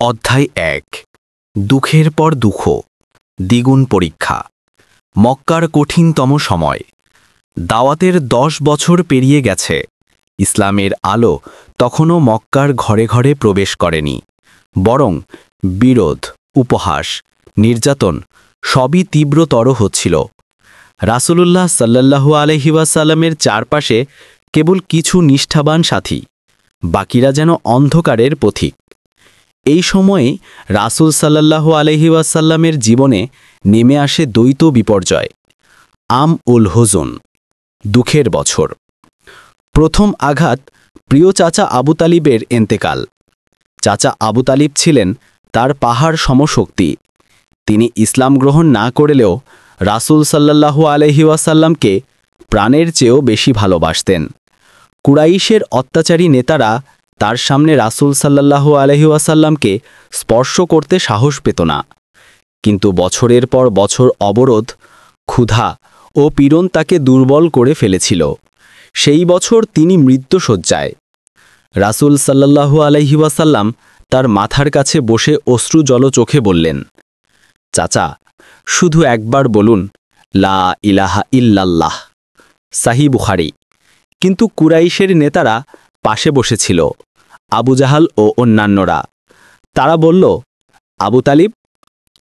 অধ্যায় ১ দুঃখের পর দুঃখ দ্বিগুণ পরীক্ষা মক্কার কঠিনতম সময় দাওয়াতের ১০ বছর পেরিয়ে গেছে। ইসলামের আলো তখনও মক্কার ঘরে ঘরে প্রবেশ করেনি, বরং বিরোধ, উপহাস, নির্যাতন সবই তীব্রতর হচ্ছিল। রাসূলুল্লাহ সাল্লাল্লাহু আলাইহি ওয়াসাল্লামের চারপাশে কেবল কিছু নিষ্ঠাবান সাথী, বাকিরা যেন অন্ধকারের পথিক। এই সময়ে রাসূল সাল্লাল্লাহু আলাইহি ওয়াসাল্লামের জীবনে নেমে আসে দ্বৈত বিপর্যয়। উল হুজুন, দুঃখের বছর। প্রথম আঘাত প্রিয় চাচা আবু তালিবের এন্তেকাল। চাচা আবু তালিব ছিলেন তার পাহাড় সমশক্তি। তিনি ইসলাম গ্রহণ না করলেও রাসূল সাল্লাল্লাহু আলাইহি ওয়াসাল্লামকে প্রাণের চেয়েও বেশি ভালোবাসতেন। কুরাইশের অত্যাচারী নেতারা তার সামনে রাসূল সাল্লাল্লাহু আলাইহি ওয়াসাল্লামকে স্পর্শ করতে সাহস পেত না। কিন্তু বছরের পর বছর অবরোধ, ক্ষুধা ও পীড়ন তাকে দুর্বল করে ফেলেছিল। সেই বছর তিনি মৃত্যুশয্যায়। রাসূল সাল্লাল্লাহু আলাইহি ওয়াসাল্লাম তার মাথার কাছে বসে অশ্রু জল চোখে বললেন, চাচা, শুধু একবার বলুন, লা ইলাহা ইল্লাল্লাহ। সাহিহ বুখারী। কিন্তু কুরাইশের নেতারা পাশে বসেছিল, আবু জাহাল ও অন্যান্যরা। তারা বলল, আবু তালিব,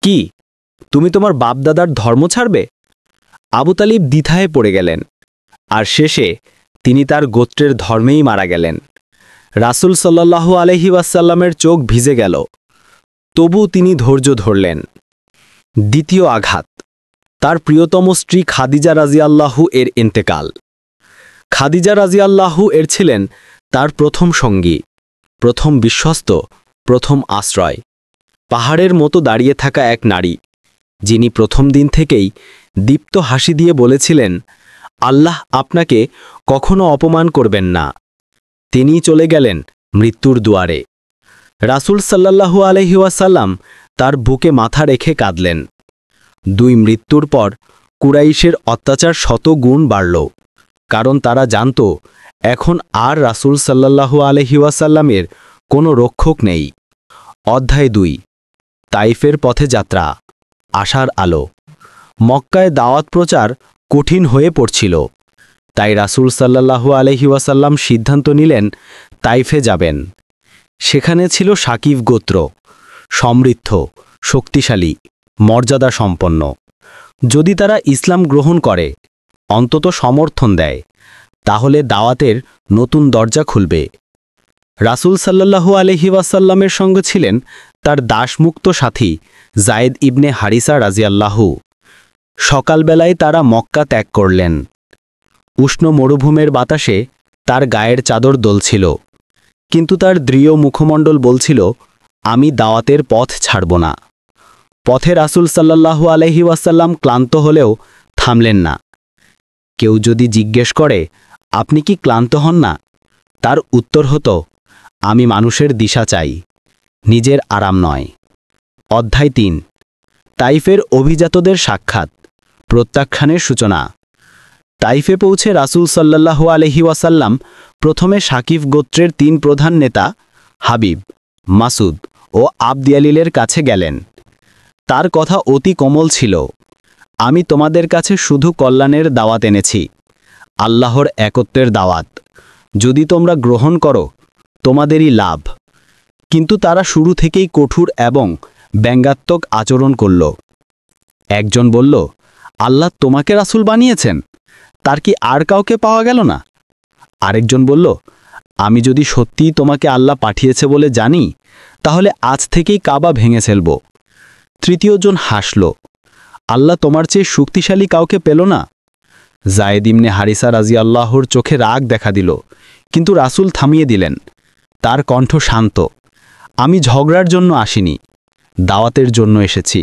কি তুমি তোমার বাপদাদার ধর্ম ছাড়বে? আবু তালিব দ্বিধায় পড়ে গেলেন, আর শেষে তিনি তার গোত্রের ধর্মেই মারা গেলেন। রাসূল সাল্লাল্লাহু আলাইহি ওয়াসাল্লামের চোখ ভিজে গেল, তবু তিনি ধৈর্য ধরলেন। দ্বিতীয় আঘাত তার প্রিয়তম স্ত্রী খাদিজা রাদিয়াল্লাহু এর ইন্তেকাল। খাদিজা রাদিয়াল্লাহু এর ছিলেন তার প্রথম সঙ্গী, প্রথম বিশ্বস্ত, প্রথম আশ্রয়। পাহাড়ের মতো দাঁড়িয়ে থাকা এক নারী, যিনি প্রথম দিন থেকেই দীপ্ত হাসি দিয়ে বলেছিলেন, আল্লাহ আপনাকে কখনো অপমান করবেন না। তিনি চলে গেলেন মৃত্যুর দুয়ারে। রাসূল সাল্লাল্লাহু আলাইহি ওয়াসাল্লাম তার বুকে মাথা রেখে কাঁদলেন। দুই মৃত্যুর পর কুরাইশের অত্যাচার শত গুণ বাড়ল, কারণ তারা জানত এখন আর রাসূল সাল্লাল্লাহু আলাইহি ওয়াসাল্লামের কোনো রক্ষক নেই। অধ্যায় ২ তাইফের পথে যাত্রা, আশার আলো। মক্কায় দাওয়াত প্রচার কঠিন হয়ে পড়ছিল, তাই রাসূল সাল্লাল্লাহু আলাইহি ওয়াসাল্লাম সিদ্ধান্ত নিলেন তাইফে যাবেন। সেখানে ছিল শাকিফ গোত্র, সমৃদ্ধ, শক্তিশালী, মর্যাদা সম্পন্ন। যদি তারা ইসলাম গ্রহণ করে, অন্তত সমর্থন দেয়, তাহলে দাওয়াতের নতুন দরজা খুলবে। রাসূল সাল্লাল্লাহু আলাইহি ওয়াসাল্লামের সঙ্গে ছিলেন তার দাসমুক্ত সাথী যায়েদ ইবনে হারিসা রাদিয়াল্লাহু। সকালবেলায় তারা মক্কা ত্যাগ করলেন। উষ্ণ মরুভূমির বাতাসে তার গায়ের চাদর দোলছিল, কিন্তু তার দৃঢ় মুখমণ্ডল বলছিল, আমি দাওয়াতের পথ ছাড়ব না। পথে রাসূল সাল্লাল্লাহু আলাইহি ওয়াসাল্লাম ক্লান্ত হলেও থামলেন না। কেউ যদি জিজ্ঞেস করে, আপনি কি ক্লান্ত হন না? তার উত্তর হতো, আমি মানুষের দিশা চাই, নিজের আরাম নয়। অধ্যায় ৩ তাইফের অভিজাতদের সাক্ষাৎ, প্রত্যাখ্যানের সূচনা। তাইফে পৌঁছে রাসূল সাল্লাল্লাহু আলাইহি ওয়াসাল্লাম প্রথমে শাকিফ গোত্রের ৩ প্রধান নেতা হাবিব, মাসুদ ও আবদিয়ালিলের কাছে গেলেন। তার কথা অতি কোমল ছিল, আমি তোমাদের কাছে শুধু কল্যাণের দাওয়াত এনেছি, আল্লাহর একত্বের দাওয়াত। যদি তোমরা গ্রহণ করো, তোমাদেরই লাভ। কিন্তু তারা শুরু থেকেই কঠোর এবং ব্যঙ্গাত্মক আচরণ করল। একজন বলল, আল্লাহ তোমাকে রাসূল বানিয়েছেন, তার কি আর কাউকে পাওয়া গেল না? আরেকজন বলল, আমি যদি সত্যিই তোমাকে আল্লাহ পাঠিয়েছে বলে জানি, তাহলে আজ থেকেই কাবা ভেঙে ফেলব। তৃতীয়জন হাসল, আল্লাহ তোমার চেয়ে শক্তিশালী কাউকে পেল না? যায়েদ ইবনে হারিসা রাদিয়াল্লাহুর চোখে রাগ দেখা দিল, কিন্তু রাসূল থামিয়ে দিলেন। তার কণ্ঠ শান্ত, আমি ঝগড়ার জন্য আসিনি, দাওয়াতের জন্য এসেছি।